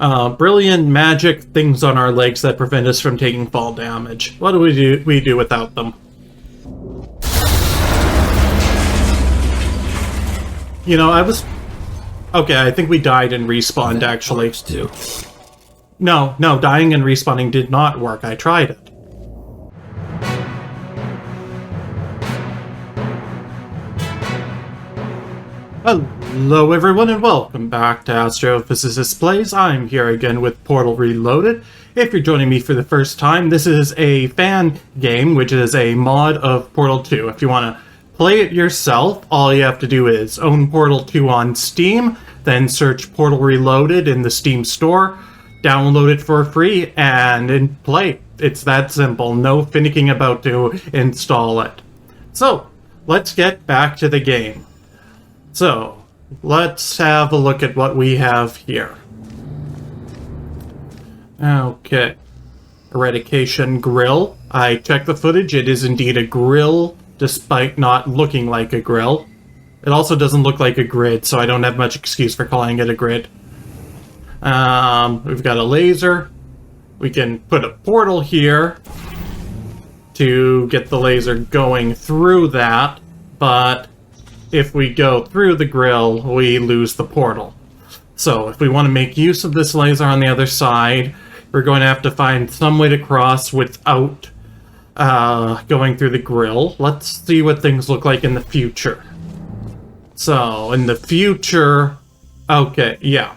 Brilliant magic things on our legs that prevent us from taking fall damage. What do we do without them? You know, okay, I think we died and respawned, actually. Too. No, dying and respawning did not work. I tried it. Hello everyone and welcome back to Astrophysicist Plays. I'm here again with Portal Reloaded. If you're joining me for the first time, this is a fan game, which is a mod of Portal 2. If you want to play it yourself, all you have to do is own Portal 2 on Steam, then search Portal Reloaded in the Steam store, download it for free, and play. It's that simple. No finicking about to install it. So, let's get back to the game. So, let's have a look at what we have here. Okay. Eradication grill. I checked the footage. It is indeed a grill, despite not looking like a grill. It also doesn't look like a grid, so I don't have much excuse for calling it a grid. We've got a laser. We can put a portal here to get the laser going through that, but if we go through the grill, we lose the portal. So if we want to make use of this laser on the other side, we're going to have to find some way to cross without going through the grill. Let's see what things look like in the future. So, in the future... Okay, yeah.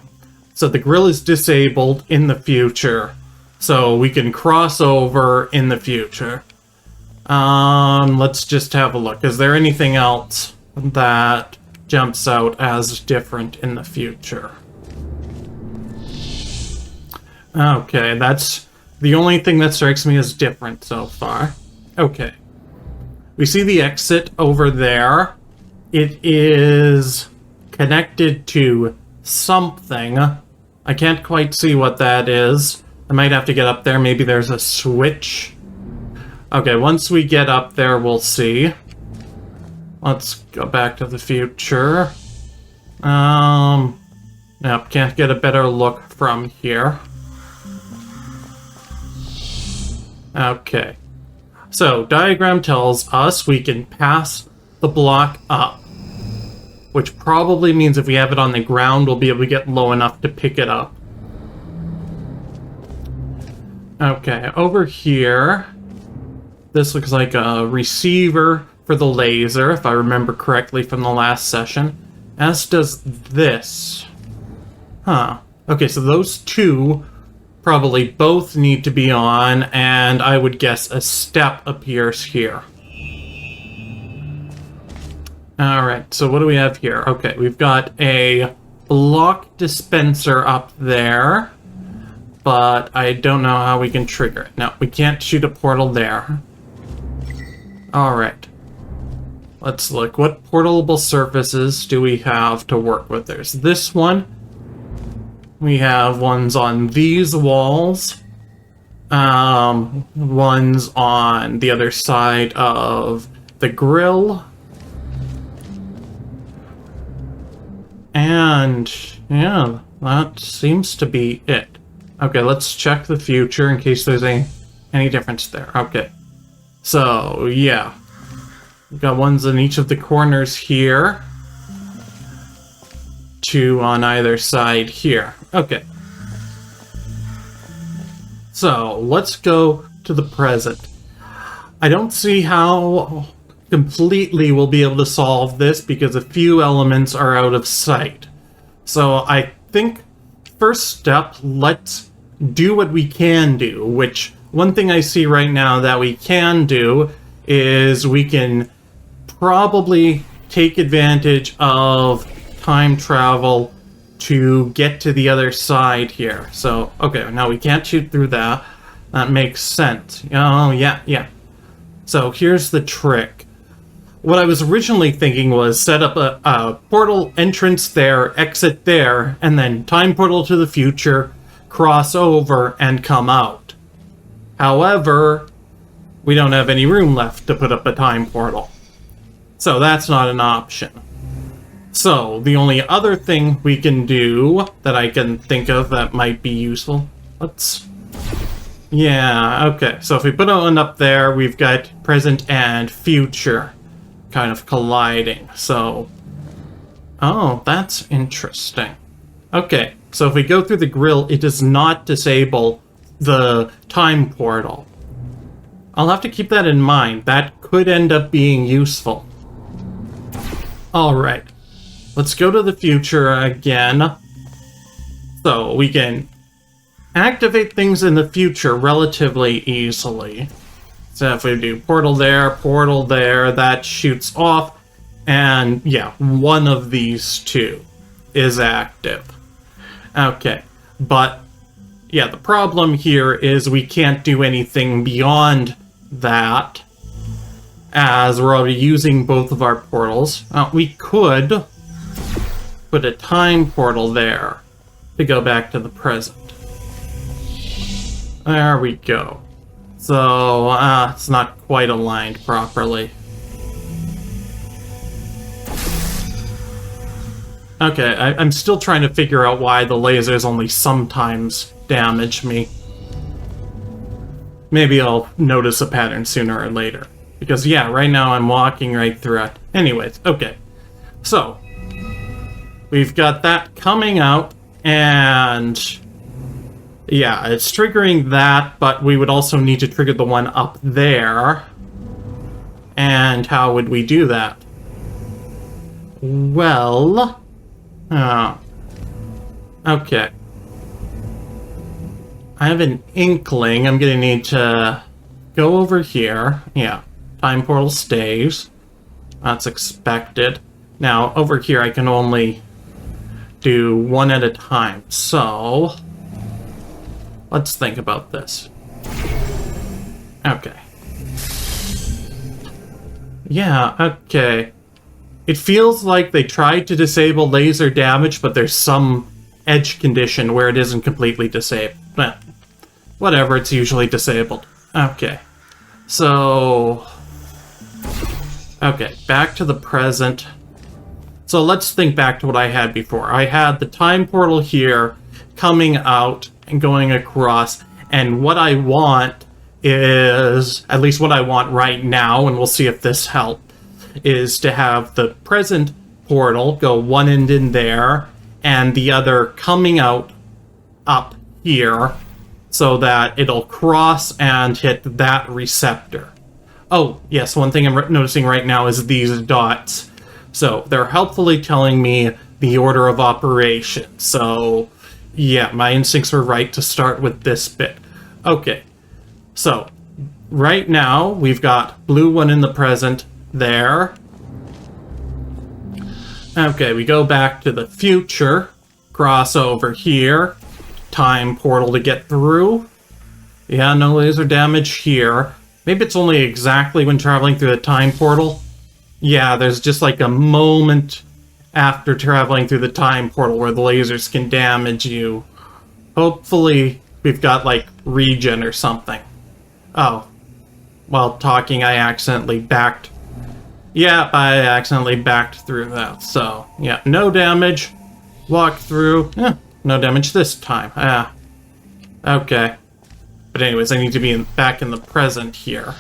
So the grill is disabled in the future. So we can cross over in the future. Let's just have a look. Is there anything else that jumps out as different in the future? Okay, that's the only thing that strikes me as different so far. Okay. We see the exit over there. It is connected to something. I can't quite see what that is. I might have to get up there. Maybe there's a switch. Okay, once we get up there, we'll see. Let's go back to the future. Yep, can't get a better look from here. Okay. So, diagram tells us we can pass the block up, which probably means if we have it on the ground, we'll be able to get low enough to pick it up. Okay, over here, this looks like a receiver for the laser, if I remember correctly from the last session, as does this. Huh. Okay, so those two probably both need to be on, and I would guess a step appears here. Alright, so what do we have here? Okay, we've got a block dispenser up there, but I don't know how we can trigger it. No, we can't shoot a portal there. Alright. Let's look. What portable surfaces do we have to work with? There's this one. We have ones on these walls. Ones on the other side of the grill. And, yeah, that seems to be it. Okay, let's check the future in case there's any difference there. Okay. So, yeah. We've got ones in each of the corners here. Two on either side here. Okay. So, let's go to the present. I don't see how completely we'll be able to solve this because a few elements are out of sight. So, I think first step, let's do what we can do, which one thing I see right now that we can do is we can probably take advantage of time travel to get to the other side here. So, okay, now we can't shoot through that. That makes sense. Oh, yeah. So here's the trick. What I was originally thinking was set up a portal entrance there, exit there, and then time portal to the future, cross over, and come out. However, we don't have any room left to put up a time portal. So that's not an option. So, the only other thing we can do that I can think of that might be useful... Yeah, okay. So if we put one up there, we've got present and future kind of colliding. So... Oh, that's interesting. Okay, so if we go through the grill, it does not disable the time portal. I'll have to keep that in mind. That could end up being useful. Alright. Let's go to the future again. So we can activate things in the future relatively easily. So if we do portal there, that shoots off. And yeah, one of these two is active. Okay, but yeah, the problem here is we can't do anything beyond that, as we're already using both of our portals. We could put a time portal there to go back to the present. There we go. So, it's not quite aligned properly. Okay, I'm still trying to figure out why the lasers only sometimes damage me. Maybe I'll notice a pattern sooner or later. Because, yeah, right now I'm walking right through it. Anyways, okay. So, we've got that coming out, and... yeah, it's triggering that, but we would also need to trigger the one up there. And how would we do that? Well... oh. Okay. I have an inkling I'm gonna need to go over here. Yeah, time portal stays. That's expected. Now, over here I can only do one at a time, so... let's think about this. Okay. Yeah, okay. It feels like they tried to disable laser damage, but there's some edge condition where it isn't completely disabled. But whatever, it's usually disabled. Okay. So... okay, back to the present. So let's think back to what I had before. I had the time portal here coming out and going across, and what I want is, at least what I want right now, and we'll see if this helps, is to have the present portal go one end in there, and the other coming out up here, so that it'll cross and hit that receptor. Oh, yes, one thing I'm noticing right now is these dots. So, they're helpfully telling me the order of operation, so... yeah, my instincts were right to start with this bit. Okay, so right now we've got blue one in the present there. Okay, we go back to the future, cross over here, time portal to get through. Yeah, no laser damage here. Maybe it's only exactly when traveling through the time portal. Yeah, there's just like a moment after traveling through the time portal where the lasers can damage you. Hopefully we've got like regen or something. Oh, while talking I accidentally backed. Yeah, I accidentally backed through that. So yeah, no damage. Walk through. No damage this time. Okay. But anyways, I need to be back in the present here.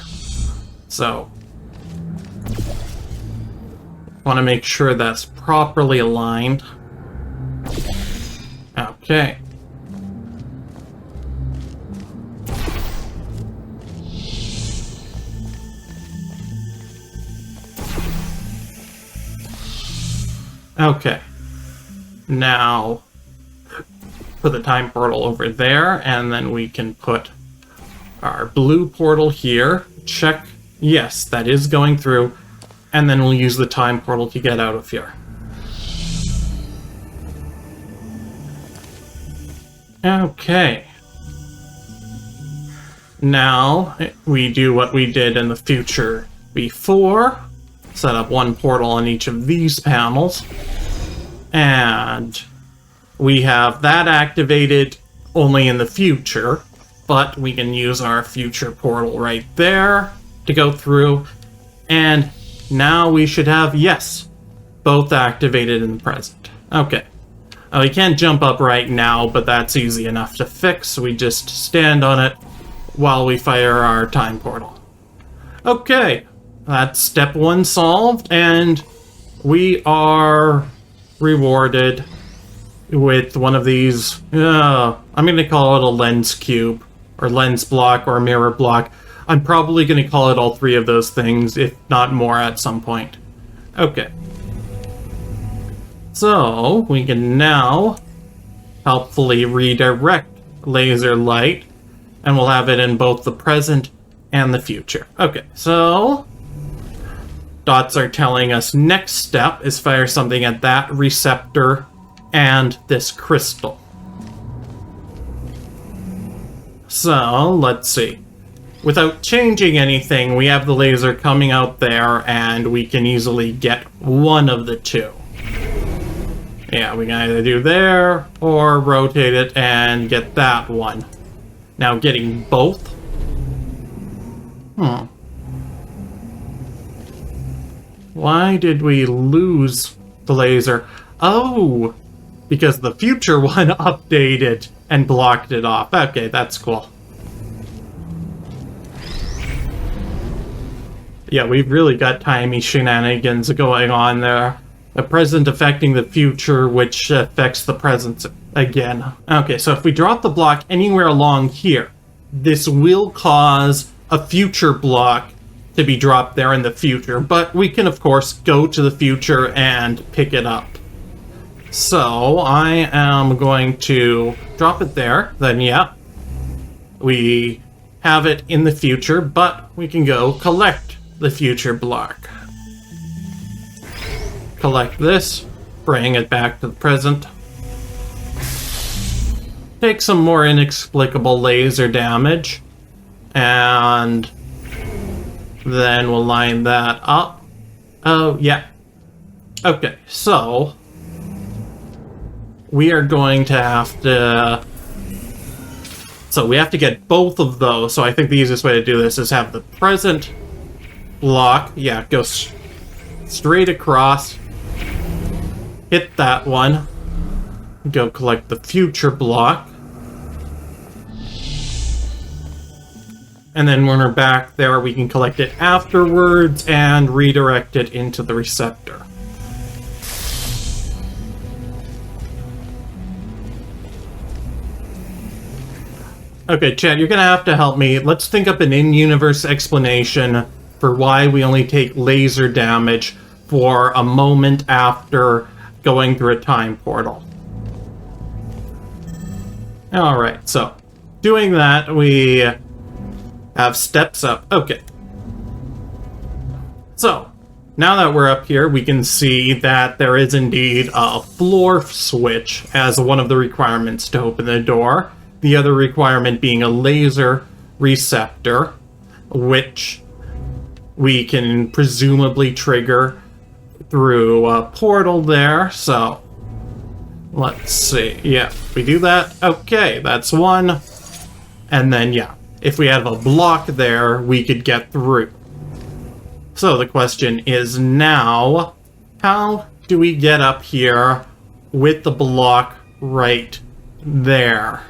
So want to make sure that's properly aligned. Okay. Okay. Now, put the time portal over there, and then we can put our blue portal here. Check. Yes, that is going through. And then we'll use the time portal to get out of here. Okay. Now, we do what we did in the future before. Set up one portal on each of these panels. And we have that activated only in the future, but we can use our future portal right there to go through. And now we should have, yes, both activated in the present. Okay. We can't jump up right now, but that's easy enough to fix. We just stand on it while we fire our time portal. Okay, that's step 1 solved, and we are rewarded with one of these, I'm going to call it a lens cube, or lens block, or a mirror block. I'm probably going to call it all 3 of those things, if not more at some point. Okay. So, we can now helpfully redirect laser light, and we'll have it in both the present and the future. Okay, so dots are telling us next step is fire something at that receptor and this crystal. So, let's see. Without changing anything, we have the laser coming out there, and we can easily get one of the 2. Yeah, we can either do there, or rotate it and get that one. Now, getting both? Why did we lose the laser? Oh! Because the future one updated and blocked it off. Okay, that's cool. Yeah, we've really got timey shenanigans going on there. The present affecting the future, which affects the present again. Okay, so if we drop the block anywhere along here, this will cause a future block to be dropped there in the future, but we can, of course, go to the future and pick it up. So, I am going to drop it there, then yeah, we have it in the future, but we can go collect the future block. Collect this, bring it back to the present. Take some more inexplicable laser damage, and then we'll line that up. Oh, yeah. Okay, so we are going to have to... So we have to get both of those, so I think the easiest way to do this is have the present block, yeah, go straight across, hit that one, go collect the future block, and then when we're back there, we can collect it afterwards and redirect it into the receptor. Okay, Chad, you're gonna have to help me. Let's think up an in-universe explanation for why we only take laser damage for a moment after going through a time portal. Alright, so doing that, we have steps up. Okay. So, now that we're up here, we can see that there is indeed a floor switch as one of the requirements to open the door. The other requirement being a laser receptor, which we can presumably trigger through a portal there. So, let's see. Yeah, we do that. Okay, that's one. And then, yeah, if we have a block there, we could get through. So the question is now, how do we get up here with the block right there?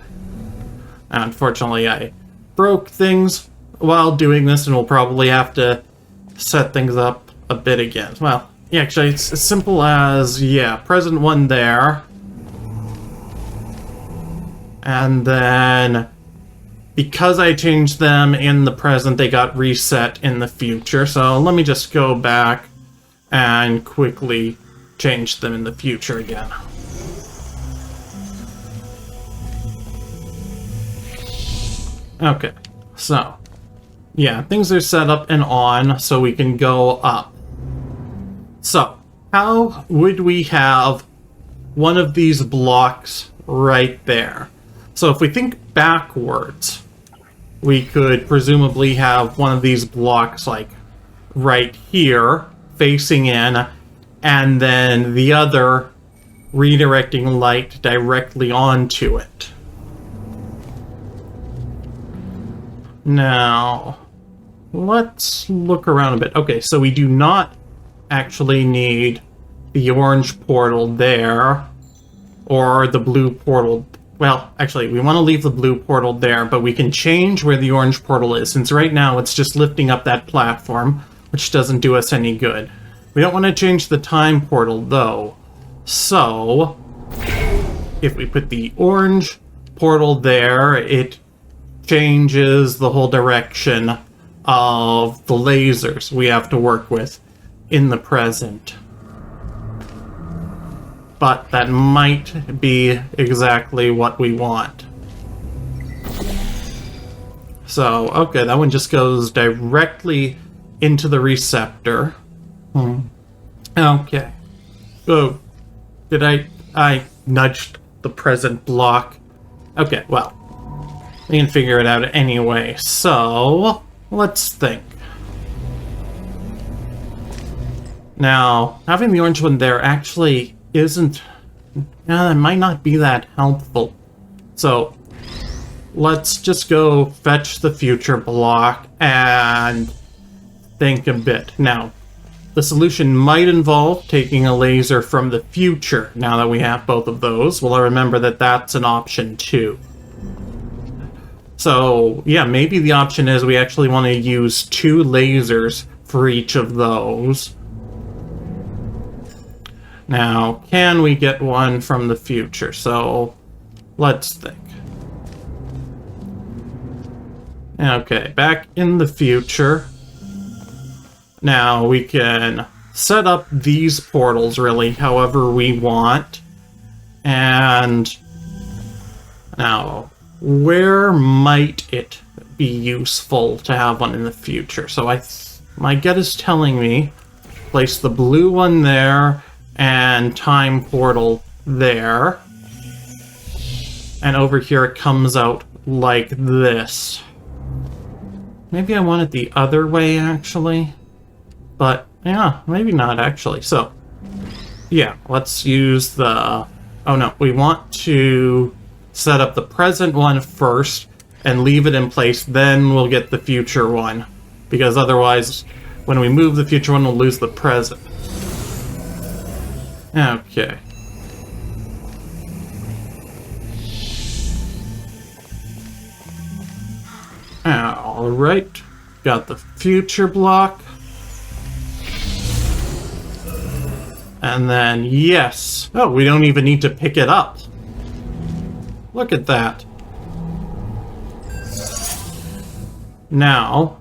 Unfortunately, I broke things while doing this, and we'll probably have to set things up a bit again. Well, yeah, actually, it's as simple as, yeah, present one there. And then, because I changed them in the present, they got reset in the future. So let me just go back and quickly change them in the future again. Okay, so, yeah, things are set up and on, so we can go up. So, how would we have one of these blocks right there? So if we think backwards, we could presumably have one of these blocks, like, right here, facing in, and then the other redirecting light directly onto it. Now, let's look around a bit. Okay, so we do not actually need the orange portal there, or the blue portal. Well, actually, we want to leave the blue portal there, but we can change where the orange portal is, since right now it's just lifting up that platform, which doesn't do us any good. We don't want to change the time portal, though. So, if we put the orange portal there, it changes the whole direction of the lasers we have to work with in the present. But that might be exactly what we want. So, okay, that one just goes directly into the receptor. Okay. Oh, did I nudged the present block? Okay, well, we can figure it out anyway. So, let's think. Now, having the orange one there actually isn't... that might not be that helpful. So, let's just go fetch the future block and think a bit. Now, the solution might involve taking a laser from the future. Now that we have both of those, well, I remember that that's an option too. So, yeah, maybe the option is we actually want to use 2 lasers for each of those. Now, can we get one from the future? So, let's think. Okay, back in the future. Now, we can set up these portals, really, however we want. And now, where might it be useful to have one in the future? So my gut is telling me place the blue one there and time portal there. And over here it comes out like this. Maybe I want it the other way, actually. But, yeah, maybe not, actually. So, yeah, let's use the... Oh, no, we want to set up the present one first and leave it in place, then we'll get the future one. Because otherwise, when we move the future one, we'll lose the present. Okay. Alright. Got the future block. And then, yes. Oh, we don't even need to pick it up. Look at that. Now,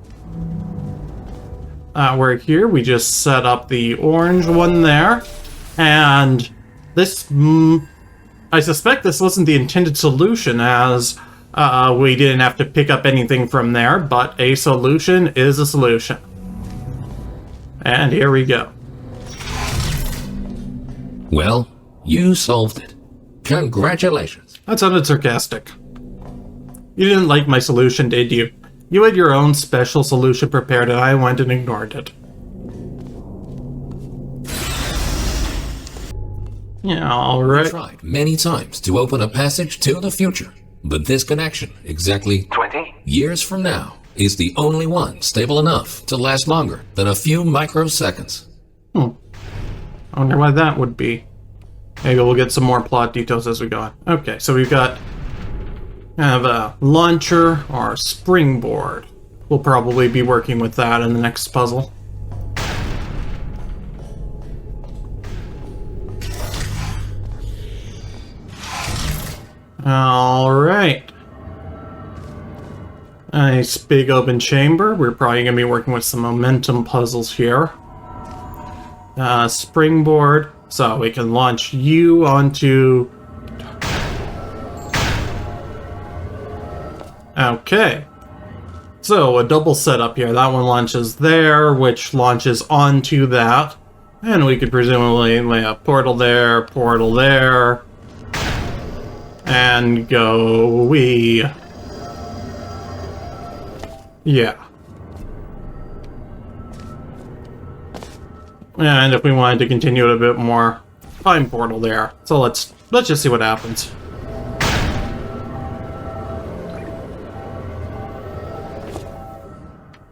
we're here. We just set up the orange one there. And this, I suspect this wasn't the intended solution, as we didn't have to pick up anything from there, but a solution is a solution. And here we go. Well, you solved it. Congratulations. That sounded sarcastic. You didn't like my solution, did you? You had your own special solution prepared and I went and ignored it. Yeah, alright. I tried many times to open a passage to the future, but this connection, exactly 20 years from now, is the only one stable enough to last longer than a few microseconds. I wonder why that would be. Maybe we'll get some more plot details as we go on. Okay, so we've got kind of a launcher or a springboard. We'll probably be working with that in the next puzzle. Alright. Nice big open chamber. We're probably going to be working with some momentum puzzles here. Springboard, so we can launch you onto... Okay. So, a double setup here. That one launches there, which launches onto that. And we could presumably lay a portal there, and go we. Yeah. And if we wanted to continue it a bit more, time portal there. So let's just see what happens.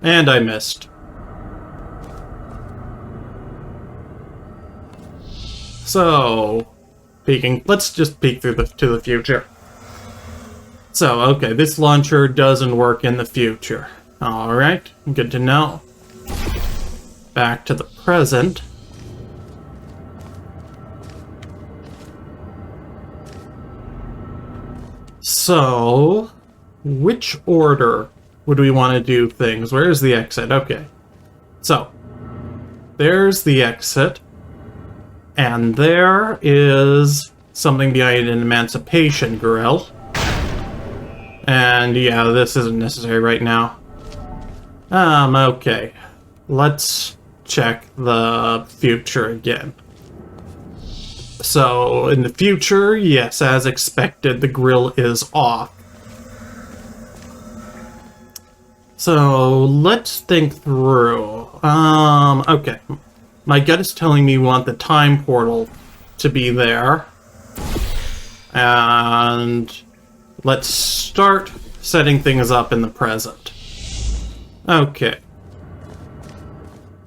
And I missed. So, let's just peek to the future. So, okay, this launcher doesn't work in the future. Alright, good to know. Back to the present. So, which order would we want to do things? Where's the exit? Okay. So, there's the exit. And there is something behind an emancipation grill. And yeah, this isn't necessary right now. Okay. Let's check the future again. So, in the future, yes, as expected, the grill is off. So, let's think through. Okay. My gut is telling me we want the time portal to be there. And let's start setting things up in the present. Okay.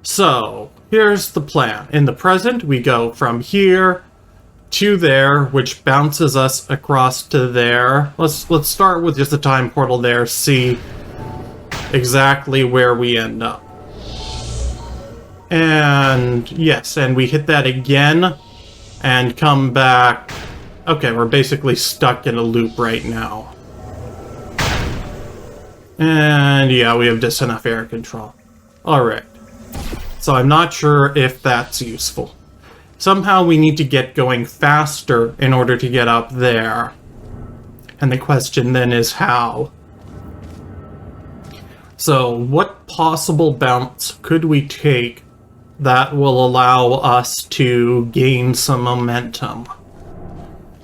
So, here's the plan. In the present, we go from here to there, which bounces us across to there. Let's start with just the time portal there, see exactly where we end up. And yes, and we hit that again and come back. Okay, we're basically stuck in a loop right now. And yeah, we have just enough air control. Alright. So I'm not sure if that's useful. Somehow we need to get going faster in order to get up there. And the question then is how? So what possible bounce could we take that will allow us to gain some momentum?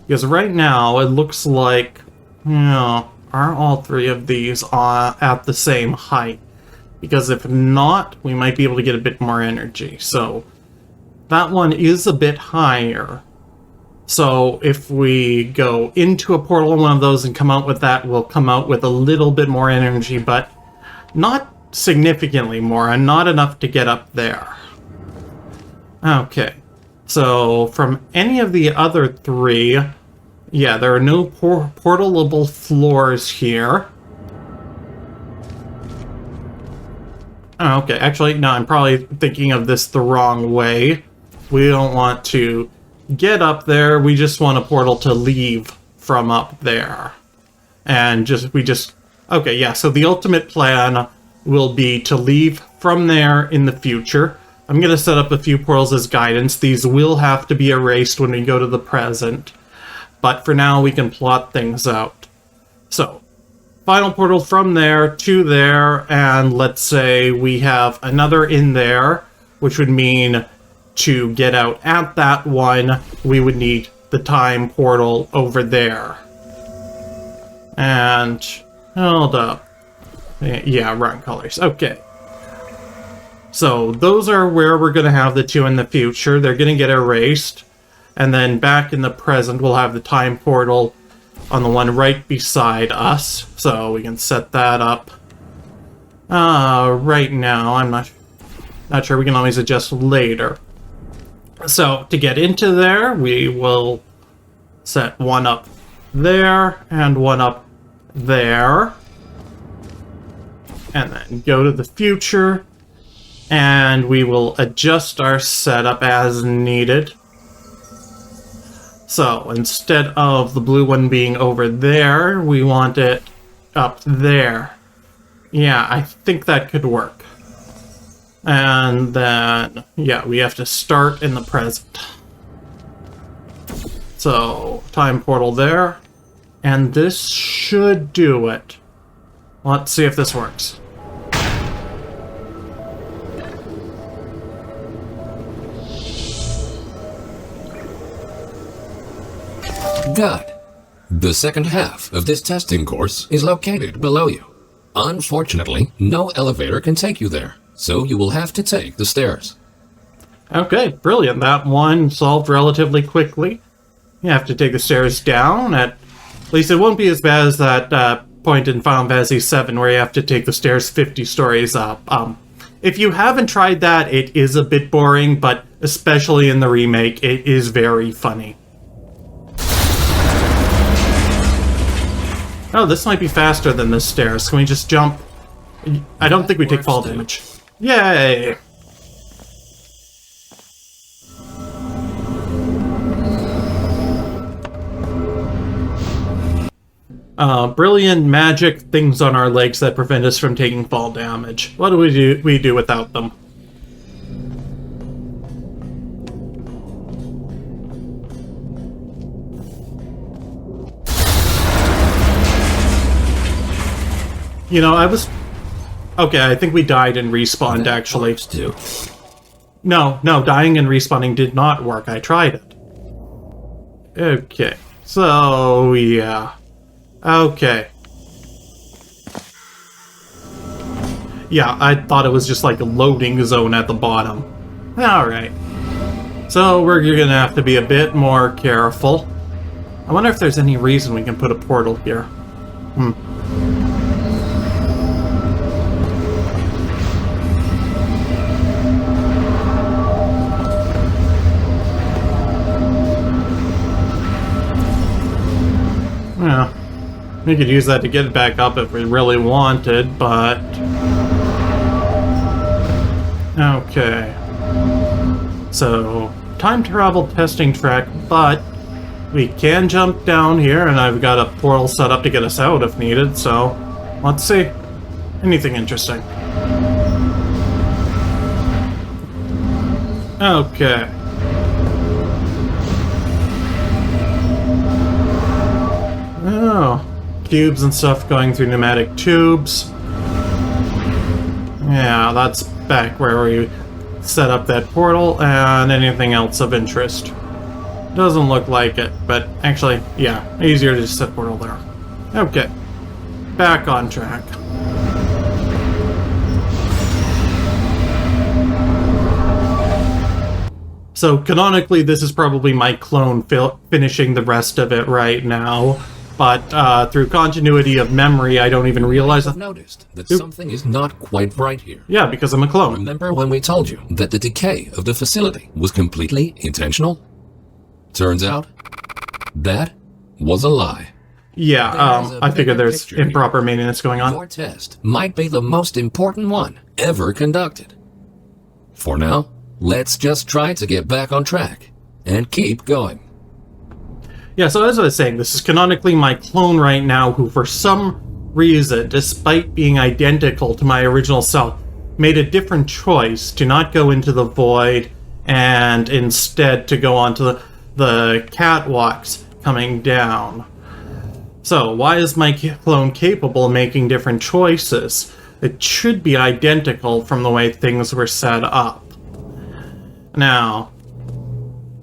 Because right now it looks like, are all three of these at the same height? Because if not, we might be able to get a bit more energy. So that one is a bit higher. So if we go into a portal in one of those and come out with that, we'll come out with a little bit more energy, but not significantly more, and not enough to get up there. Okay, so from any of the other three, yeah, there are no portalable floors here. Okay, actually, no, I'm probably thinking of this the wrong way. We don't want to get up there, we just want a portal to leave from up there. And okay, yeah, so the ultimate plan will be to leave from there in the future. I'm going to set up a few portals as guidance. These will have to be erased when we go to the present. But for now, we can plot things out. So, final portal from there to there, and let's say we have another in there, which would mean to get out at that one, we would need the time portal over there. And, hold up. Yeah, wrong colors. Okay. So, those are where we're going to have the two in the future. They're going to get erased. And then back in the present, we'll have the time portal on the one right beside us. So, we can set that up. Right now, I'm not sure. We can always adjust later. So, to get into there, we will set one up there and one up there. And then go to the future. And we will adjust our setup as needed. So, instead of the blue one being over there, we want it up there. Yeah, I think that could work. And then, yeah, we have to start in the present. So, time portal there. And this should do it. Let's see if this works. Good. The second half of this testing course is located below you. Unfortunately, no elevator can take you there, so you will have to take the stairs. Okay, brilliant. That one solved relatively quickly. You have to take the stairs down. At least it won't be as bad as that point in Final Fantasy VII where you have to take the stairs 50 stories up. If you haven't tried that, it is a bit boring, but especially in the remake. It is very funny. Oh, this might be faster than the stairs. Can we just jump? I don't think we take fall damage. Yay! Brilliant magic things on our legs that prevent us from taking fall damage. What do we do without them? You know, I was... Okay, I think we died and respawned, actually. No, dying and respawning did not work. I tried it. Okay, so, yeah. Okay. Yeah, I thought it was just like a loading zone at the bottom. Alright. So we're gonna have to be a bit more careful. I wonder if there's any reason we can put a portal here. Yeah. We could use that to get it back up if we really wanted, but... Okay. So, time travel testing track, but we can jump down here, and I've got a portal set up to get us out if needed, so let's see. Anything interesting. Okay. Oh. Cubes and stuff going through pneumatic tubes. Yeah, that's back where we set up that portal, and anything else of interest. Doesn't look like it, but actually, yeah, easier to just set portal there. Okay, back on track. So canonically, this is probably my clone finishing the rest of it right now. But through continuity of memory, I don't even realize I've noticed that something is not quite right here. Yeah, because I'm a clone. Remember when we told you that the decay of the facility was completely intentional? Turns out, that was a lie. Yeah, I figured there's improper maintenance going on. Your test might be the most important one ever conducted. For now, let's just try to get back on track and keep going. Yeah, so as I was saying, this is canonically my clone right now who, for some reason, despite being identical to my original self, made a different choice to not go into the void and instead to go onto the catwalks coming down. So, why is my clone capable of making different choices? It should be identical from the way things were set up. Now...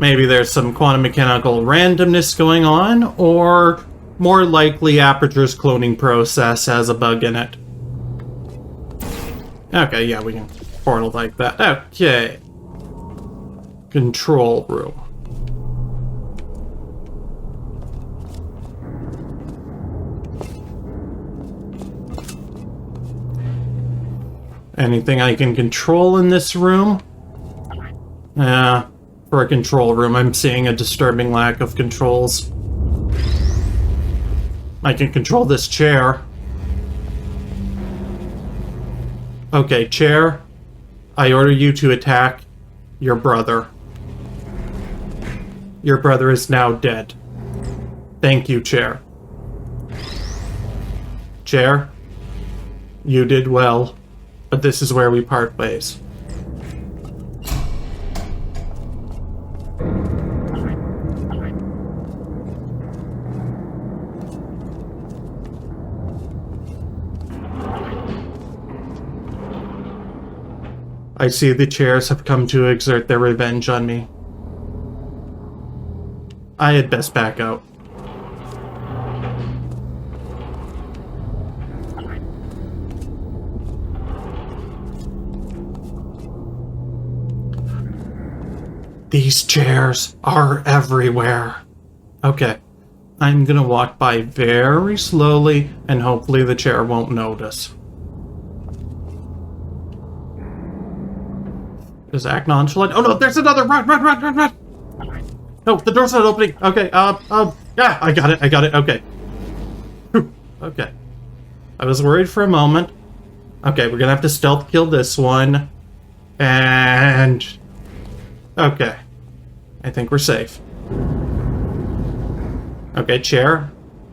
maybe there's some quantum mechanical randomness going on, or more likely Aperture's cloning process has a bug in it. Okay, yeah, we can portal like that. Okay. Control room. Anything I can control in this room? Yeah. For a control room, I'm seeing a disturbing lack of controls. I can control this chair. Okay, chair. I order you to attack your brother. Your brother is now dead. Thank you, chair. Chair, you did well, but this is where we part ways. I see the chairs have come to exert their revenge on me. I had best back out. These chairs are everywhere. Okay, I'm gonna walk by very slowly and hopefully the chair won't notice. Just act nonchalant. Oh no, there's another! Run, run, run, run, run! No, the door's not opening. Okay, yeah, I got it, okay. Whew. Okay. I was worried for a moment. Okay, we're gonna have to stealth kill this one. And... okay. I think we're safe. Okay, chair.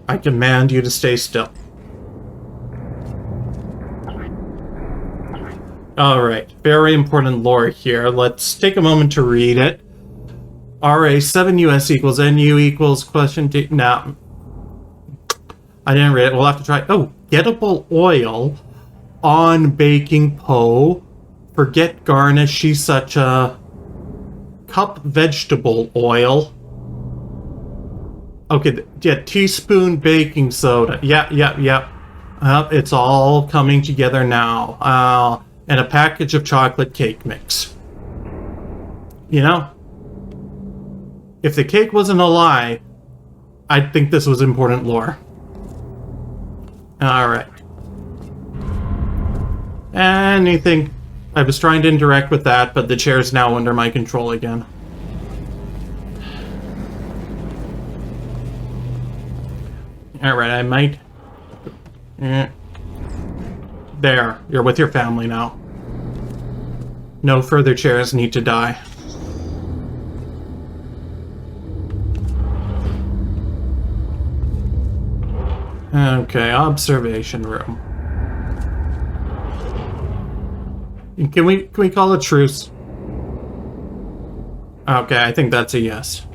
I command you to stay still. Alright, very important lore here. Let's take a moment to read it. RA 7 US equals NU equals question T. No. I didn't read it. We'll have to try. Oh, gettable oil on baking po. Forget garnish. She's such a cup vegetable oil. Okay, yeah, teaspoon baking soda. Yeah. It's all coming together now. And a package of chocolate cake mix. You know, if the cake wasn't a lie, I'd think this was important lore. Alright. Anything. I was trying to interact with that, but the chair's now under my control again. Alright, I might... There, you're with your family now. No further chairs need to die. Okay, observation room. Can we call a truce? Okay, I think that's a yes.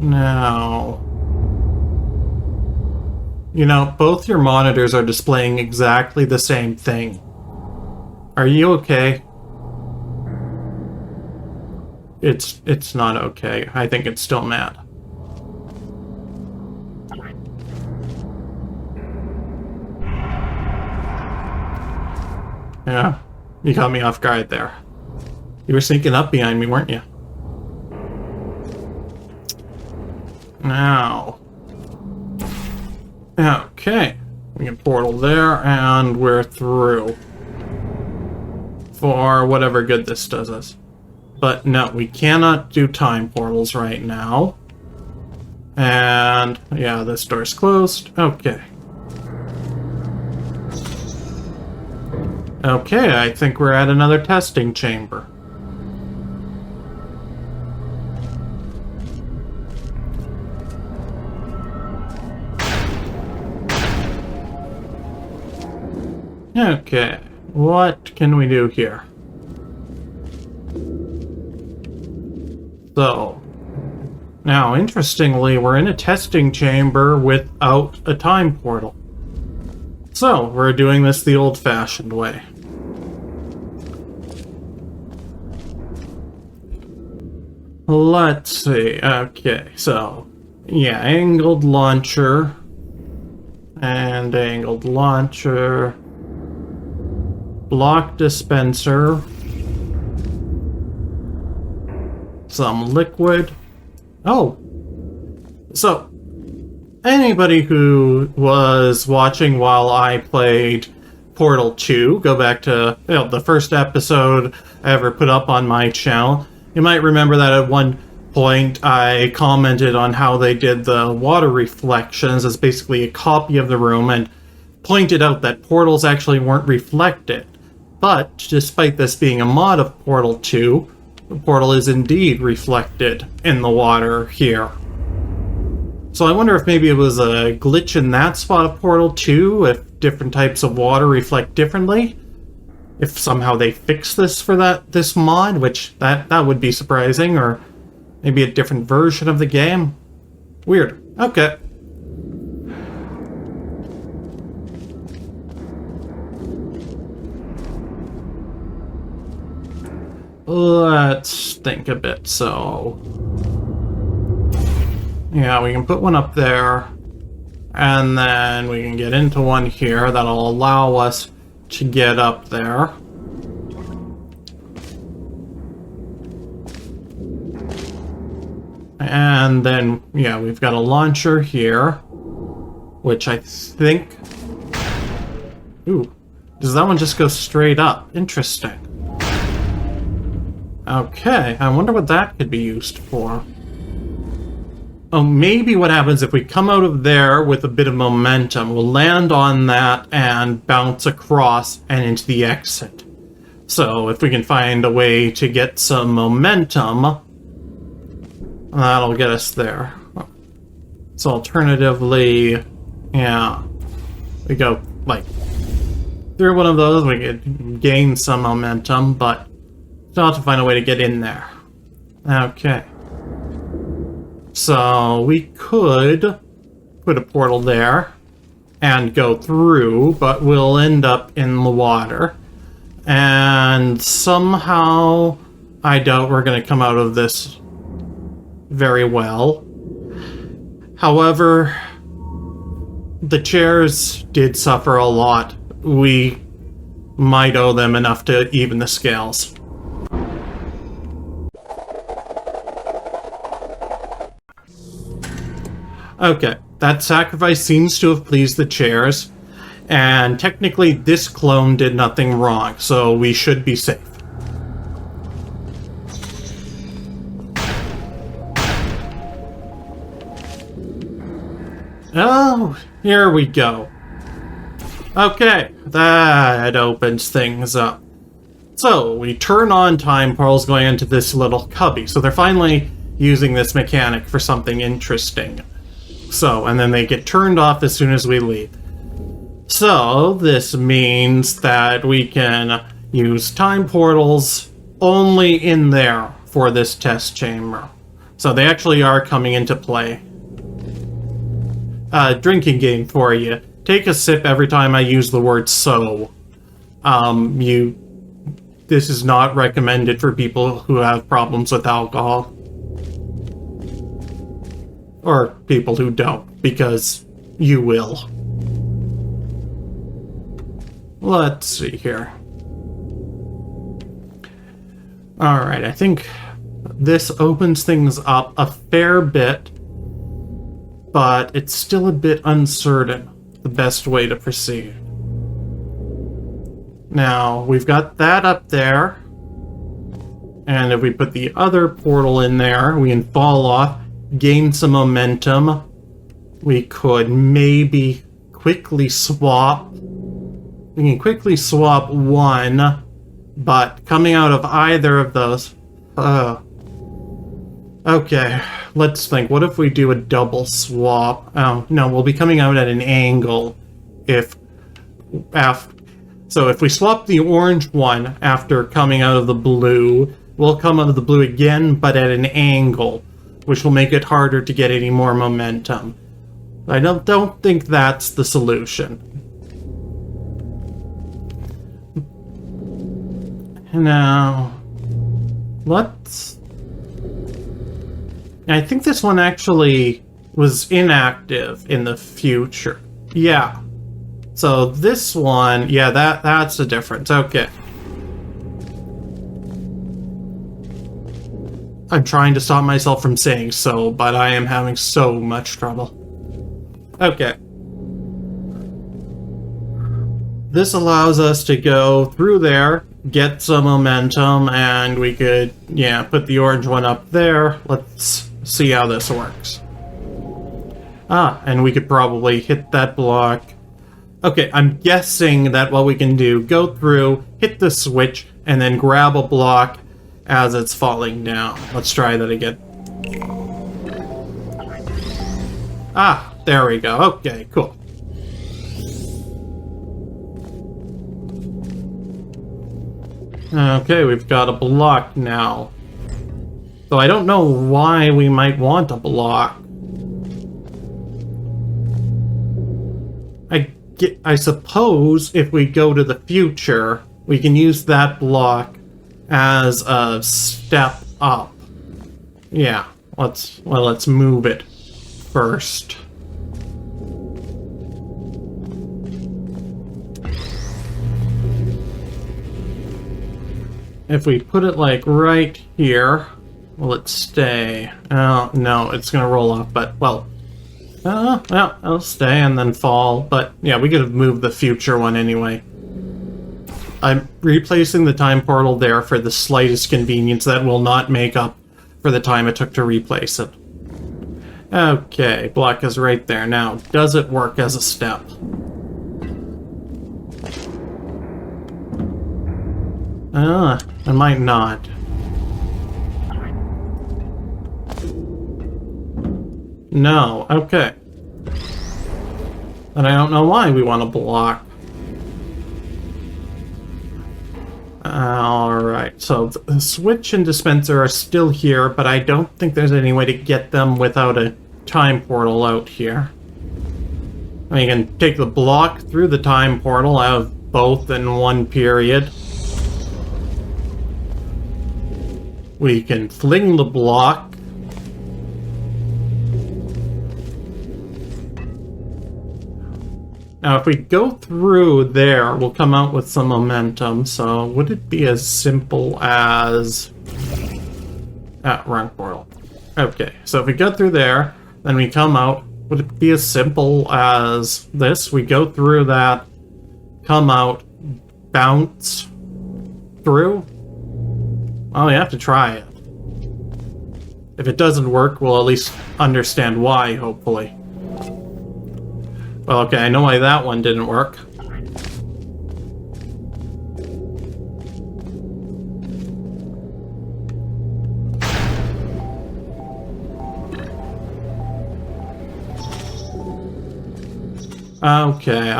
Now... you know, both your monitors are displaying exactly the same thing. Are you okay? It's not okay. I think it's still mad. Yeah, you caught me off guard there. You were sneaking up behind me, weren't you? Now... okay, we can portal there, and we're through. For whatever good this does us. But no, we cannot do time portals right now. And, yeah, this door's closed. Okay. Okay, I think we're at another testing chamber. Okay, what can we do here? So, now, interestingly, we're in a testing chamber without a time portal. So, we're doing this the old-fashioned way. Let's see, okay, so, yeah, angled launcher, and angled launcher... block dispenser, some liquid. Oh, so anybody who was watching while I played Portal 2, go back to the first episode I ever put up on my channel. You might remember that at one point I commented on how they did the water reflections as basically a copy of the room and pointed out that portals actually weren't reflected. But, despite this being a mod of Portal 2, the portal is indeed reflected in the water here. So I wonder if maybe it was a glitch in that spot of Portal 2, if different types of water reflect differently. If somehow they fix this for this mod, which that would be surprising, or maybe a different version of the game. Weird. Okay. Let's think a bit. So, yeah, we can put one up there, and then we can get into one here that'll allow us to get up there. And then, yeah, we've got a launcher here, which I think... ooh, does that one just go straight up? Interesting. Okay, I wonder what that could be used for. Oh, maybe what happens if we come out of there with a bit of momentum, we'll land on that and bounce across and into the exit. So if we can find a way to get some momentum, that'll get us there. So alternatively, yeah, we go like through one of those, we could gain some momentum, but still have to find a way to get in there. Okay. So we could put a portal there and go through, but we'll end up in the water. And somehow, I doubt we're going to come out of this very well. However, the chairs did suffer a lot. We might owe them enough to even the scales. Okay, that sacrifice seems to have pleased the chairs, and technically this clone did nothing wrong, so we should be safe. Oh, here we go. Okay, that opens things up. So, we turn on time portals going into this little cubby, so they're finally using this mechanic for something interesting. So, and then they get turned off as soon as we leave. So, this means that we can use time portals only in there for this test chamber. So they actually are coming into play. Drinking game for you. Take a sip every time I use the word so. This is not recommended for people who have problems with alcohol. Or people who don't, because you will. Let's see here. Alright, I think this opens things up a fair bit, but it's still a bit uncertain the best way to proceed. Now, we've got that up there, and if we put the other portal in there, we can fall off, gain some momentum. We could maybe quickly swap. We can quickly swap one, but coming out of either of those... Okay, let's think. What if we do a double swap? Oh, no, we'll be coming out at an angle So if we swap the orange one after coming out of the blue, we'll come out of the blue again, but at an angle, which will make it harder to get any more momentum. I don't think that's the solution. Now, I think this one actually was inactive in the future. Yeah. So this one, yeah, that's the difference. Okay. I'm trying to stop myself from saying so, but I am having so much trouble. Okay. This allows us to go through there, get some momentum, and we could, yeah, put the orange one up there. Let's see how this works. And we could probably hit that block. Okay, I'm guessing that what we can do, go through, hit the switch, and then grab a block as it's falling down. Let's try that again. There we go. Okay, cool. Okay, we've got a block now. So I don't know why we might want a block. I suppose if we go to the future, we can use that block as a step up. Yeah, let's move it first. If we put it like right here, will it stay? Oh, no, it's gonna roll off, but, well, it'll stay and then fall, but yeah, we could have moved the future one anyway. I'm replacing the time portal there for the slightest convenience that will not make up for the time it took to replace it. Okay, block is right there. Now, does it work as a step? It might not. No, okay. And I don't know why we want to block. Alright, so the switch and dispenser are still here, but I don't think there's any way to get them without a time portal out here. We can take the block through the time portal, have both in one period. We can fling the block. Now, if we go through there, we'll come out with some momentum, so would it be as simple as... wrong portal. Okay, so if we go through there, then we come out, would it be as simple as this? We go through that, come out, bounce through? Well, we have to try it. If it doesn't work, we'll at least understand why, hopefully. Well, okay, I know why that one didn't work. Okay,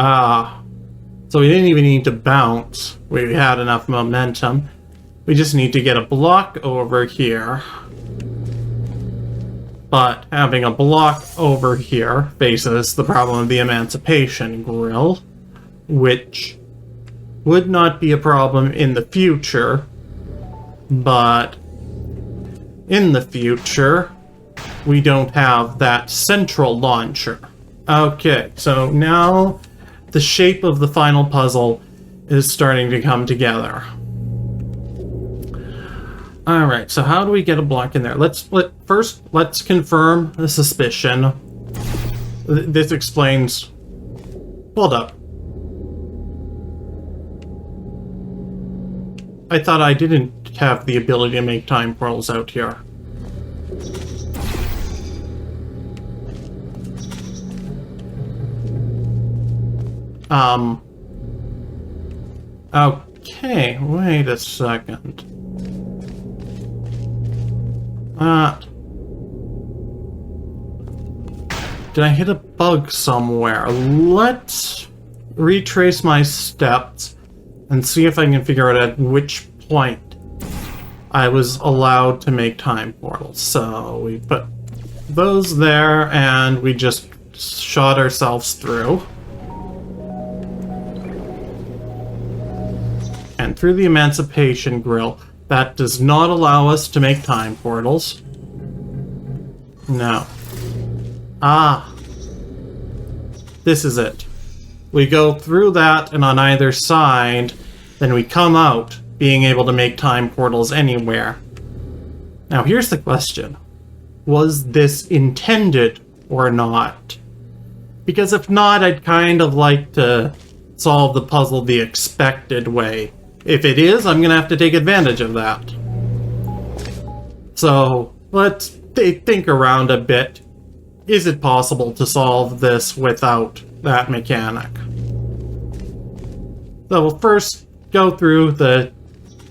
so we didn't even need to bounce. We had enough momentum. We just need to get a block over here. But having a block over here faces the problem of the emancipation grill, which would not be a problem in the future, but in the future, we don't have that central launcher. Okay, so now the shape of the final puzzle is starting to come together. Alright, so how do we get a block in there? First, let's confirm the suspicion. This explains... Hold up. I thought I didn't have the ability to make time portals out here. Okay, wait a second. Did I hit a bug somewhere? Let's retrace my steps and see if I can figure out at which point I was allowed to make time portals. So we put those there and we just shot ourselves through. And through the emancipation grill. That does not allow us to make time portals. No. This is it. We go through that, and on either side, then we come out, being able to make time portals anywhere. Now here's the question. Was this intended or not? Because if not, I'd kind of like to solve the puzzle the expected way. If it is, I'm going to have to take advantage of that. So, let's think around a bit. Is it possible to solve this without that mechanic? So we'll first go through the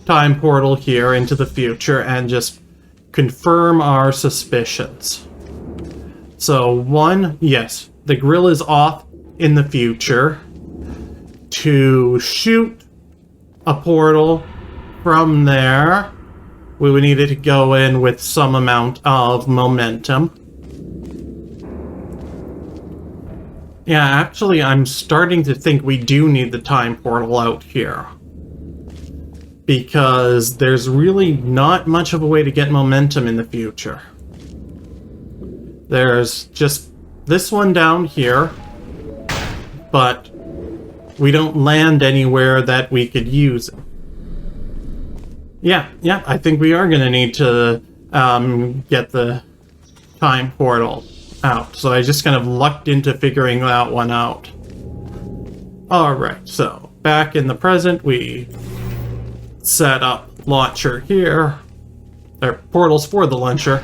time portal here into the future and just confirm our suspicions. So, one, yes, the grill is off in the future. To shoot a portal from there, we would need it to go in with some amount of momentum. Yeah, actually, I'm starting to think we do need the time portal out here. Because there's really not much of a way to get momentum in the future. There's just this one down here, but we don't land anywhere that we could use it. Yeah, I think we are going to need to get the time portal out. So I just kind of lucked into figuring that one out. Alright, so back in the present, we set up launcher here. Or portals for the launcher.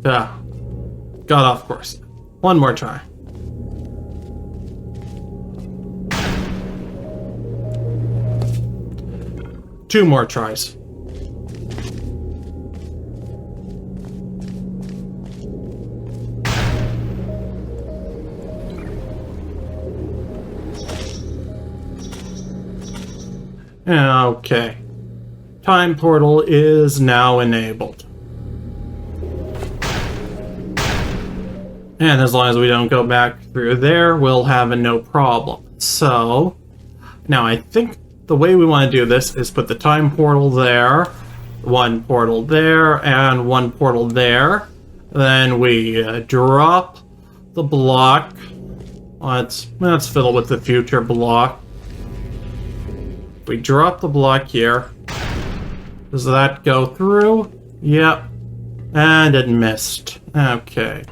Yeah. Got off course. One more try. Two more tries. Okay. Time portal is now enabled. And as long as we don't go back through there, we'll have a no problem. So, now I think the way we want to do this is put the time portal there, one portal there, and one portal there. Then we drop the block. Let's fiddle with the future block. We drop the block here. Does that go through? Yep. And it missed. Okay.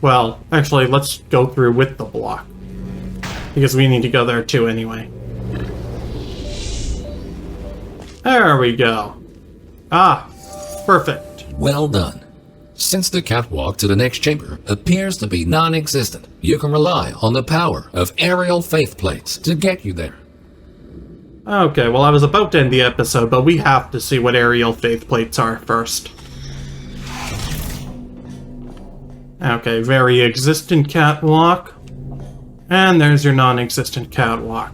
Well, actually, let's go through with the block. Because we need to go there too anyway. There we go. Ah, perfect. Well done. Since the catwalk to the next chamber appears to be non-existent, you can rely on the power of aerial faith plates to get you there. Okay, well I was about to end the episode, but we have to see what aerial faith plates are first. Okay, very existent catwalk. And there's your non-existent catwalk.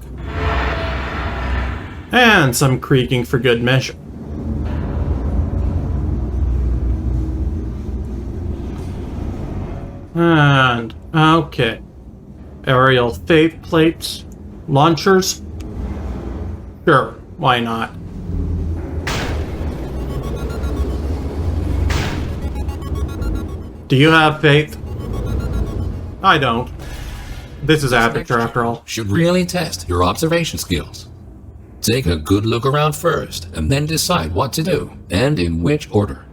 And some creaking for good measure. And, okay. Aerial faith plates. Launchers. Sure, why not? Do you have faith? I don't. This is Aperture after all. Should really test your observation skills. Take a good look around first, and then decide what to do, and in which order.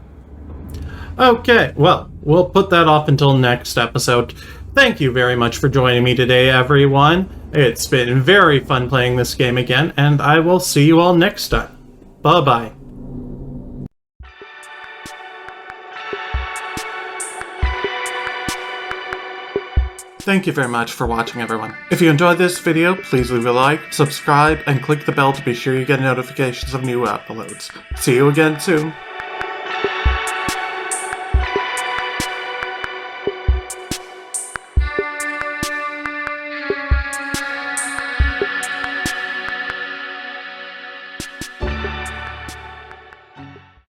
Okay, well, we'll put that off until next episode. Thank you very much for joining me today, everyone. It's been very fun playing this game again, and I will see you all next time. Bye-bye. Thank you very much for watching, everyone. If you enjoyed this video, please leave a like, subscribe, and click the bell to be sure you get notifications of new uploads. See you again soon.